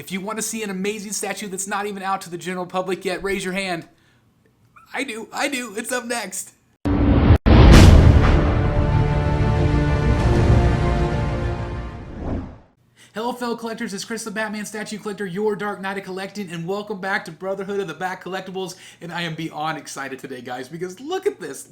If you want to see an amazing statue that's not even out to the general public yet, raise your hand. I do. It's up next. Hello fellow collectors, it's Chris the Batman Statue Collector, your Dark Knight of Collecting, and welcome back to Brotherhood of the Bat Collectibles. And I am beyond excited today, guys, because look at this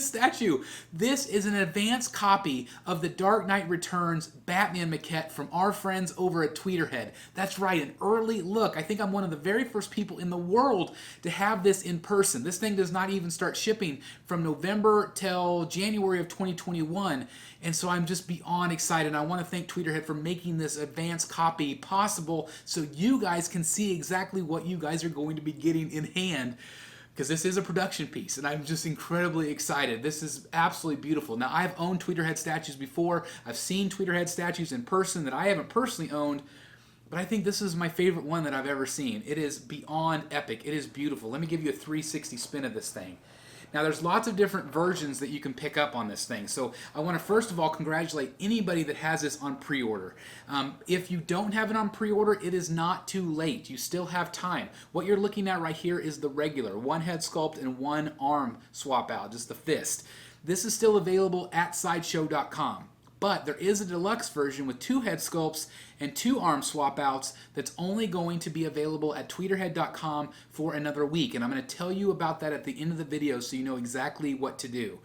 statue. This is an advanced copy of the Dark Knight Returns Batman Maquette from our friends over at Tweeterhead. That's right, an early look. I think I'm one of the very first people in the world to have this in person. This thing does not even start shipping from November till January of 2021, and so I'm just beyond excited. I want to thank Tweeterhead for making this advanced copy possible so you guys can see exactly what you guys are going to be getting in hand, because this is a production piece and I'm just incredibly excited. This is absolutely beautiful. Now, I've owned Tweeterhead statues before. I've seen Tweeterhead statues in person that I haven't personally owned, but I think this is my favorite one that I've ever seen. It is beyond epic. It is beautiful. Let me give you a 360 spin of this thing. Now, there's lots of different versions that you can pick up on this thing. So I want to first of all congratulate anybody that has this on pre-order. If you don't have it on pre-order, it is not too late. You still have time. What you're looking at right here is the regular one head sculpt and one arm swap out, just the fist. This is still available at sideshow.com. But there is a deluxe version with 2 head sculpts and 2 arm swap outs that's only going to be available at tweeterhead.com for another week. And I'm going to tell you about that at the end of the video so you know exactly what to do.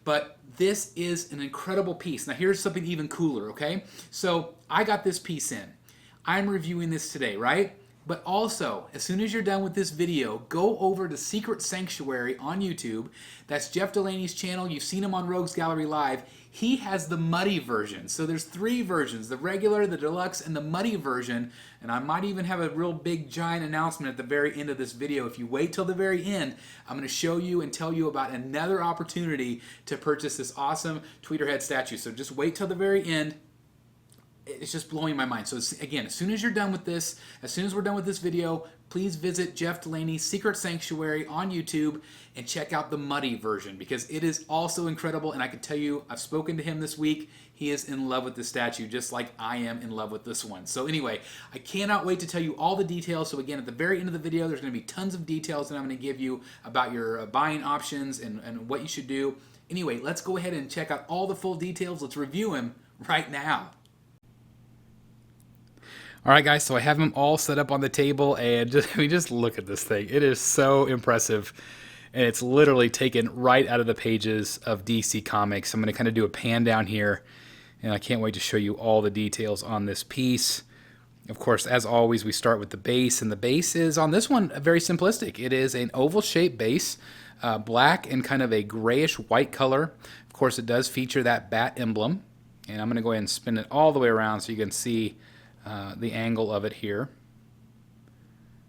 But this is an incredible piece. Now here's something even cooler, okay? So I got this piece in. I'm reviewing this today, right? But also, as soon as you're done with this video, go over to Secret Sanctuary on YouTube. That's Jeff Delaney's channel. You've seen him on Rogues Gallery Live. He has the muddy version. So there's 3 versions, the regular, the deluxe, and the muddy version. And I might even have a real big giant announcement at the very end of this video. If you wait till the very end, I'm going to show you and tell you about another opportunity to purchase this awesome Tweeterhead statue. So just wait till the very end. It's just blowing my mind. So again, as soon as you're done with this, as soon as we're done with this video, please visit Jeff Delaney's Secret Sanctuary on YouTube and check out the muddy version, because it is also incredible. And I can tell you, I've spoken to him this week. He is in love with this statue, just like I am in love with this one. So anyway, I cannot wait to tell you all the details. So again, at the very end of the video, there's going to be tons of details that I'm going to give you about your buying options and what you should do. Anyway, let's go ahead and check out all the full details. Let's review him right now. All right, guys, so I have them all set up on the table, and just look at this thing. It is so impressive, and it's literally taken right out of the pages of DC Comics. I'm going to kind of do a pan down here, and I can't wait to show you all the details on this piece. Of course, as always, we start with the base, and the base is, on this one, very simplistic. It is an oval-shaped base, black and kind of a grayish-white color. Of course, it does feature that bat emblem, and I'm going to go ahead and spin it all the way around so you can see the angle of it here.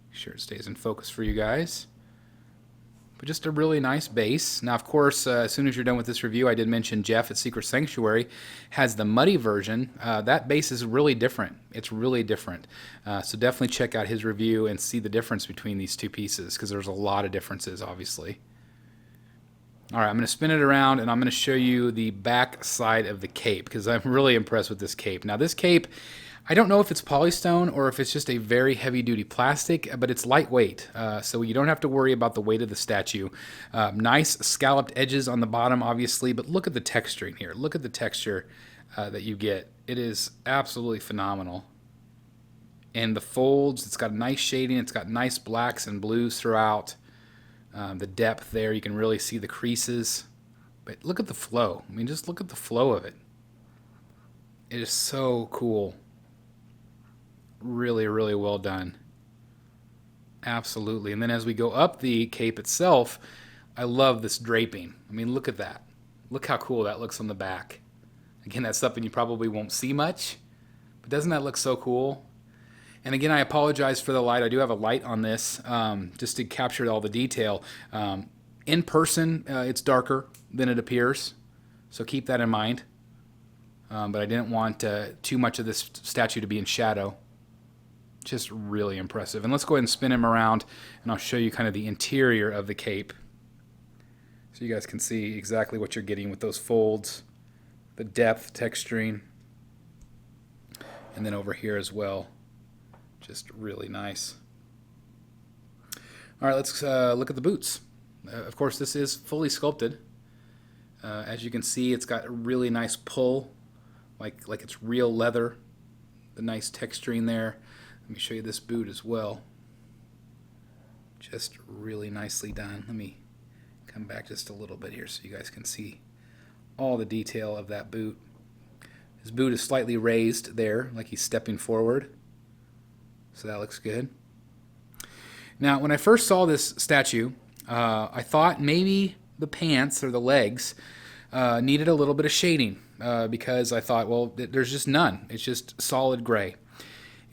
Make sure it stays in focus for you guys. But just a really nice base. Now, of course, as soon as you're done with this review, I did mention Jeff at Secret Sanctuary has the muddy version. That base is really different. It's really different. So definitely check out his review and see the difference between these 2 pieces, because there's a lot of differences, obviously. All right, I'm going to spin it around, and I'm going to show you the back side of the cape, because I'm really impressed with this cape. Now, this cape, I don't know if it's polystone or if it's just a very heavy-duty plastic, but it's lightweight, so you don't have to worry about the weight of the statue. Nice scalloped edges on the bottom, obviously, but look at the texturing here. Look at the texture that you get. It is absolutely phenomenal. And the folds, it's got nice shading. It's got nice blacks and blues throughout. The depth there, you can really see the creases. But look at the flow. I mean, just look at the flow of it. It is so cool. Really, really well done. Absolutely. And then as we go up the cape itself, I love this draping. I mean, look at that. Look how cool that looks on the back. Again, that's something you probably won't see much, but doesn't that look so cool? And again, I apologize for the light. I do have a light on this just to capture all the detail. In person, it's darker than it appears, so keep that in mind. But I didn't want too much of this statue to be in shadow. Just really impressive. And let's go ahead and spin him around, and I'll show you kind of the interior of the cape so you guys can see exactly what you're getting with those folds, the depth, texturing, and then over here as well. Just really nice. All right, let's look at the boots. Of course, this is fully sculpted. As you can see, it's got a really nice pull, like it's real leather. The nice texturing there. Let me show you this boot as well. Just really nicely done. Let me come back just a little bit here so you guys can see all the detail of that boot. His boot is slightly raised there, like he's stepping forward. So that looks good. Now, when I first saw this statue, I thought maybe the pants or the legs needed a little bit of shading because I thought, well, there's just none. It's just solid gray.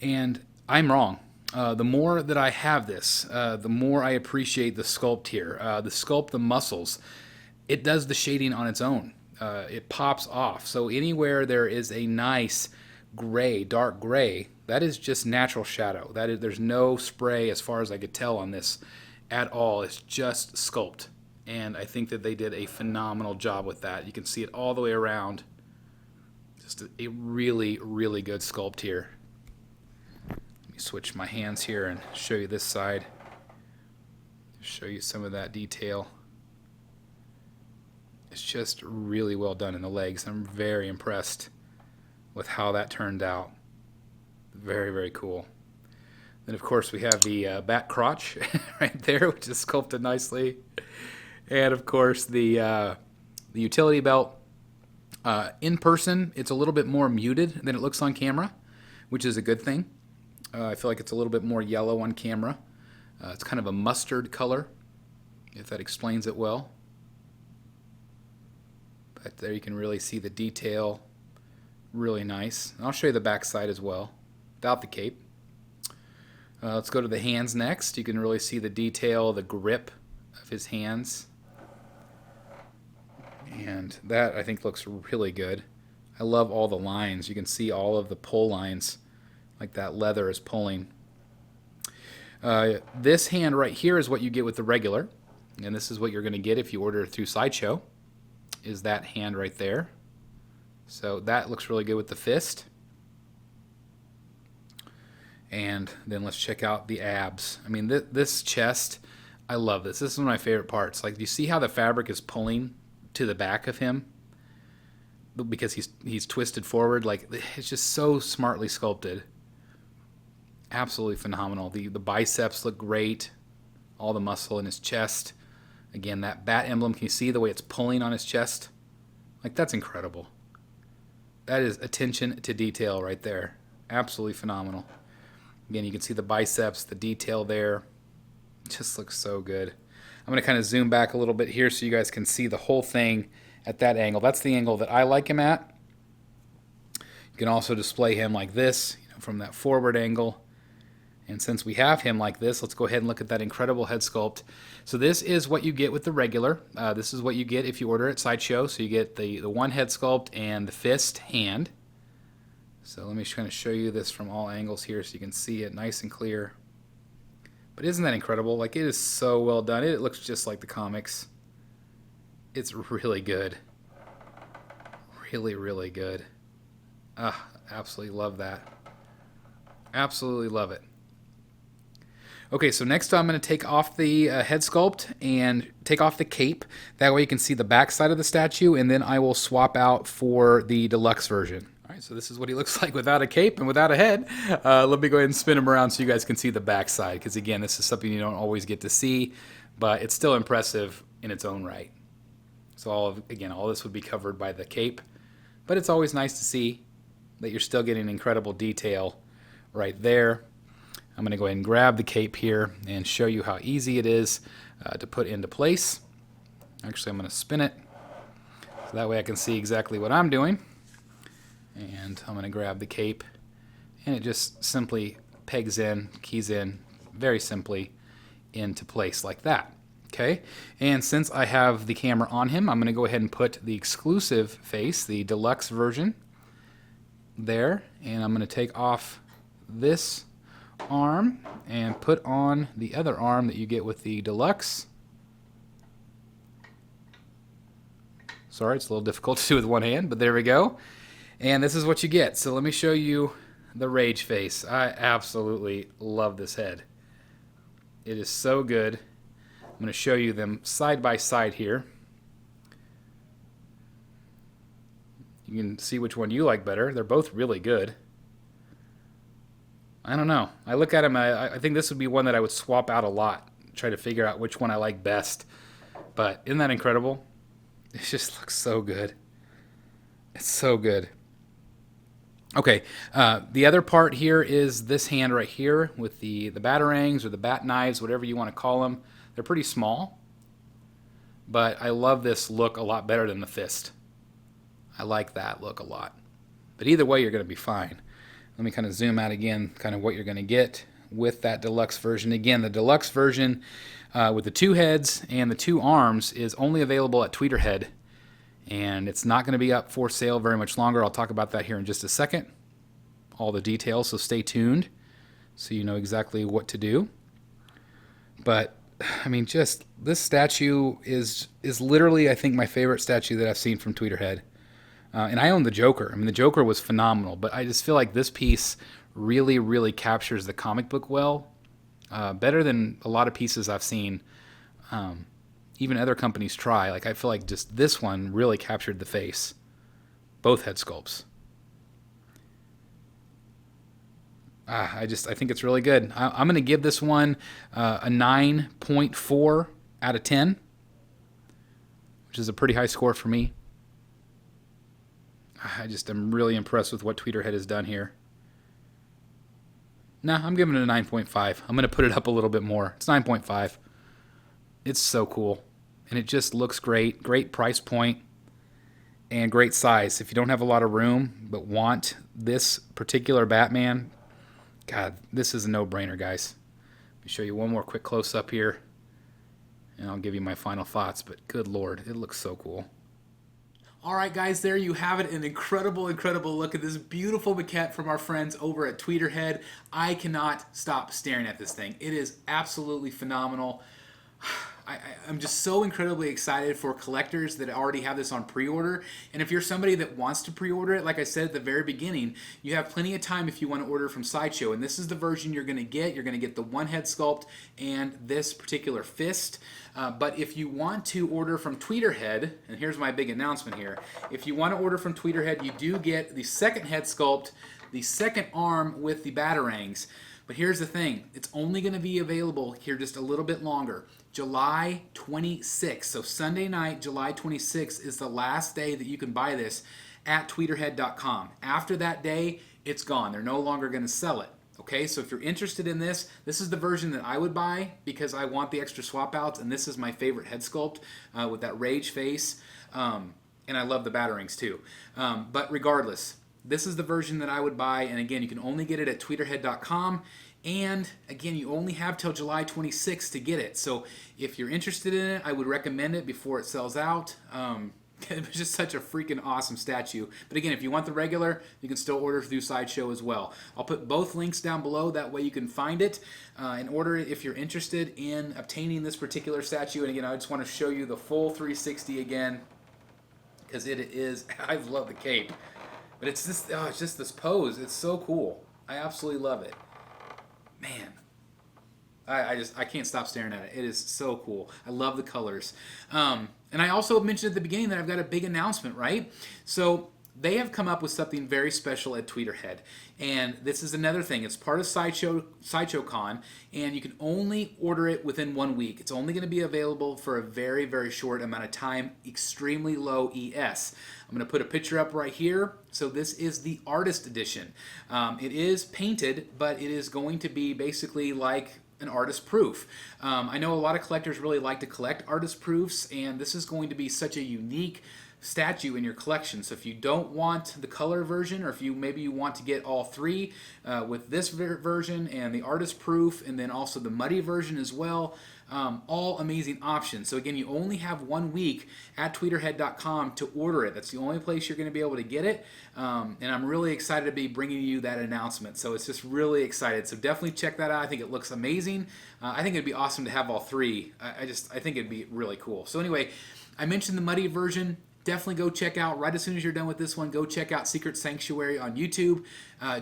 And I'm wrong. The more that I have this, the more I appreciate the sculpt here. The sculpt, the muscles, it does the shading on its own. It pops off. So anywhere there is a nice gray, dark gray, that is just natural shadow. There's no spray as far as I could tell on this at all. It's just sculpt. And I think that they did a phenomenal job with that. You can see it all the way around. Just a really, really good sculpt here. Let me switch my hands here and show you this side. Show you some of that detail. It's just really well done in the legs. I'm very impressed with how that turned out. Very, very cool. Then, of course, we have the back crotch right there, which is sculpted nicely. And, of course, the utility belt. In person, it's a little bit more muted than it looks on camera, which is a good thing. I feel like it's a little bit more yellow on camera. It's kind of a mustard color, if that explains it well. But there you can really see the detail. Really nice. And I'll show you the back side as well, without the cape. Let's go to the hands next. You can really see the detail, the grip of his hands. And that, I think, looks really good. I love all the lines. You can see all of the pull lines, like that leather is pulling. This hand right here is what you get with the regular. And this is what you're going to get if you order it through Sideshow, is that hand right there. So that looks really good with the fist. And then let's check out the abs. I mean, this chest, I love this. This is one of my favorite parts. Like, you see how the fabric is pulling to the back of him? Because he's twisted forward. Like, it's just so smartly sculpted. Absolutely phenomenal. The biceps look great. All the muscle in his chest. Again, that bat emblem, can you see the way it's pulling on his chest? Like, that's incredible. That is attention to detail right there. Absolutely phenomenal. Again, you can see the biceps, the detail there. It just looks so good. I'm going to kind of zoom back a little bit here so you guys can see the whole thing at that angle. That's the angle that I like him at. You can also display him like this, from that forward angle. And since we have him like this, let's go ahead and look at that incredible head sculpt. So this is what you get with the regular. This is what you get if you order at Sideshow. So you get the one head sculpt and the fist hand. So let me kind of show you this from all angles here so you can see it nice and clear. But isn't that incredible? Like, it is so well done. It looks just like the comics. It's really good. Really, really good. Absolutely love that. Absolutely love it. Okay, so next I'm going to take off the head sculpt and take off the cape. That way you can see the back side of the statue, and then I will swap out for the deluxe version. All right, so this is what he looks like without a cape and without a head. Let me go ahead and spin him around so you guys can see the back side, because again, this is something you don't always get to see, but it's still impressive in its own right. So all this would be covered by the cape, but it's always nice to see that you're still getting incredible detail right there. I'm going to go ahead and grab the cape here and show you how easy it is to put into place. Actually, I'm going to spin it so that way I can see exactly what I'm doing. And I'm going to grab the cape, and it just simply pegs in, keys in very simply into place like that. Okay, and since I have the camera on him, I'm going to go ahead and put the exclusive face, the deluxe version, there, and I'm going to take off this arm and put on the other arm that you get with the deluxe. Sorry, it's a little difficult to do with one hand, but there we go. And this is what you get. So let me show you the rage face. I absolutely love this head. It is so good. I'm going to show you them side by side here. You can see which one you like better. They're both really good. I don't know. I look at them, I think this would be one that I would swap out a lot. Try to figure out which one I like best. But isn't that incredible? It just looks so good. It's so good. Okay, the other part here is this hand right here with the batarangs or the bat knives, whatever you want to call them. They're pretty small, but I love this look a lot better than the fist. I like that look a lot. But either way, you're going to be fine. Let me kind of zoom out again, kind of what you're going to get with that deluxe version. Again, the deluxe version with the 2 heads and the 2 arms is only available at Tweeterhead. And it's not going to be up for sale very much longer. I'll talk about that here in just a second. All the details, so stay tuned so you know exactly what to do. But, I mean, just this statue is literally, I think, my favorite statue that I've seen from Tweeterhead. And I own the Joker. I mean, the Joker was phenomenal, but I just feel like this piece really, really captures the comic book well, better than a lot of pieces I've seen. Even other companies try. Like, I feel like just this one really captured the face. Both head sculpts. I think it's really good. I'm going to give this one a 9.4 out of 10, which is a pretty high score for me. I'm really impressed with what Tweeterhead has done here. Nah, I'm giving it a 9.5. I'm going to put it up a little bit more. It's 9.5. It's so cool. And it just looks great. Great price point and great size. If you don't have a lot of room but want this particular Batman, God, this is a no-brainer, guys. Let me show you one more quick close-up here, and I'll give you my final thoughts. But good Lord, it looks so cool. All right, guys, there you have it. An incredible, incredible look at this beautiful maquette from our friends over at Tweeterhead. I cannot stop staring at this thing. It is absolutely phenomenal. I'm just so incredibly excited for collectors that already have this on pre-order. And if you're somebody that wants to pre-order it, like I said at the very beginning, you have plenty of time if you want to order from Sideshow. And this is the version you're going to get. You're going to get the 1-head sculpt and this particular fist. But if you want to order from Tweeterhead, and here's my big announcement here, if you want to order from Tweeterhead, you do get the 2nd head sculpt, the 2nd arm with the batarangs. But here's the thing, it's only going to be available here just a little bit longer. July 26th, so Sunday night, July 26th is the last day that you can buy this at tweeterhead.com. After that day, it's gone. They're no longer going to sell it. Okay, so if you're interested in this, this is the version that I would buy because I want the extra swap outs, and this is my favorite head sculpt with that rage face, and I love the batarangs too. But regardless, this is the version that I would buy, and again, you can only get it at tweeterhead.com. And again, you only have till July 26th to get it. So if you're interested in it, I would recommend it before it sells out. It was just such a freaking awesome statue. But again, if you want the regular, you can still order through Sideshow as well. I'll put both links down below. That way you can find it and order it if you're interested in obtaining this particular statue. And again, I just want to show you the full 360 again because it is, I love the cape. But it's just this pose. It's so cool. I absolutely love it. Man, I can't stop staring at it. It is so cool. I love the colors. And I also mentioned at the beginning that I've got a big announcement, right? So they have come up with something very special at Tweeterhead. And this is another thing. It's part of Sideshow Con, and you can only order it within 1 week. It's only going to be available for a very, very short amount of time, extremely low ES. I'm going to put a picture up right here. So this is the artist edition. It is painted, but it is going to be basically like an artist proof. I know a lot of collectors really like to collect artist proofs, and this is going to be such a unique statue in your collection. So if you don't want the color version, or if maybe you want to get all three with this version and the artist proof, and then also the muddy version as well, all amazing options. So again, you only have 1 week at tweeterhead.com to order it. That's the only place you're going to be able to get it. And I'm really excited to be bringing you that announcement. So it's just really excited. So definitely check that out. I think it looks amazing. I think it'd be awesome to have all three. I think it'd be really cool. So anyway, I mentioned the muddy version. definitely go check out, right as soon as you're done with this one, go check out Secret Sanctuary on YouTube.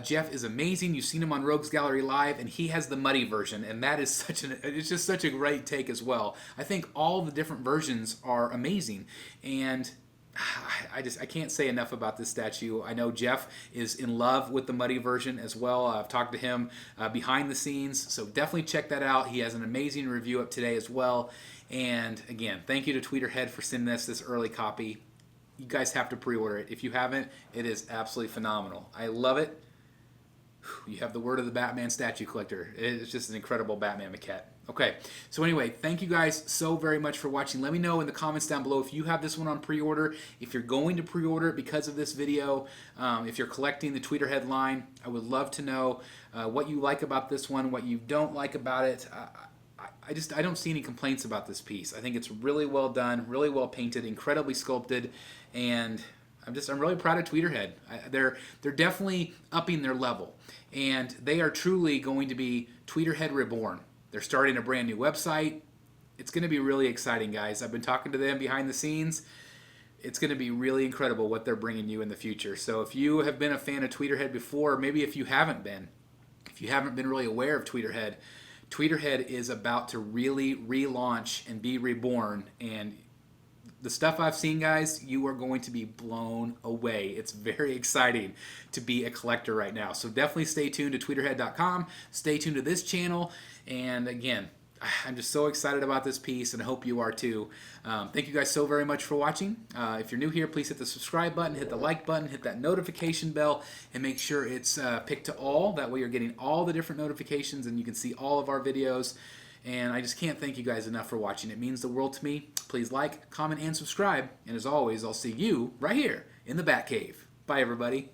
Jeff is amazing. You've seen him on Rogues Gallery Live, and he has the muddy version, and that is it's just such a great take as well. I think all the different versions are amazing, and I can't say enough about this statue. I know Jeff is in love with the muddy version as well. I've talked to him behind the scenes, so definitely check that out. He has an amazing review up today as well. And again, thank you to Tweeterhead for sending us this early copy. You guys have to pre-order it. If you haven't, it is absolutely phenomenal. I love it. You have the word of the Batman statue collector. It's just an incredible Batman maquette. Okay, so anyway, thank you guys so very much for watching. Let me know in the comments down below if you have this one on pre-order, if you're going to pre-order it because of this video, if you're collecting the Tweeterhead line. I would love to know what you like about this one, what you don't like about it. I don't see any complaints about this piece. I think it's really well done, really well painted, incredibly sculpted, and I'm really proud of Tweeterhead. They're definitely upping their level, and they are truly going to be Tweeterhead Reborn. They're starting a brand new website. It's going to be really exciting, guys. I've been talking to them behind the scenes. It's going to be really incredible what they're bringing you in the future. So if you have been a fan of Tweeterhead before, or maybe if you haven't been really aware of Tweeterhead, Tweeterhead is about to really relaunch and be reborn, and the stuff I've seen, guys, you are going to be blown away. It's very exciting to be a collector right now. So definitely stay tuned to tweeterhead.com. Stay tuned to this channel. And again, I'm just so excited about this piece, and I hope you are too. Thank you guys so very much for watching. If you're new here, please hit the subscribe button, hit the like button, hit that notification bell, and make sure it's picked to all. That way you're getting all the different notifications, and you can see all of our videos. And I just can't thank you guys enough for watching. It means the world to me. Please like, comment, and subscribe. And as always, I'll see you right here in the Batcave. Bye, everybody.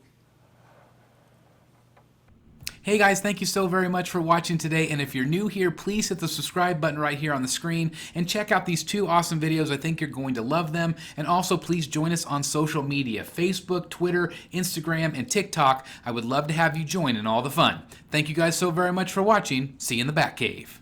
Hey guys, thank you so very much for watching today, and if you're new here, please hit the subscribe button right here on the screen and check out these two awesome videos. I think you're going to love them. And also please join us on social media, Facebook, Twitter, Instagram, and TikTok. I would love to have you join in all the fun. Thank you guys so very much for watching. See you in the Batcave.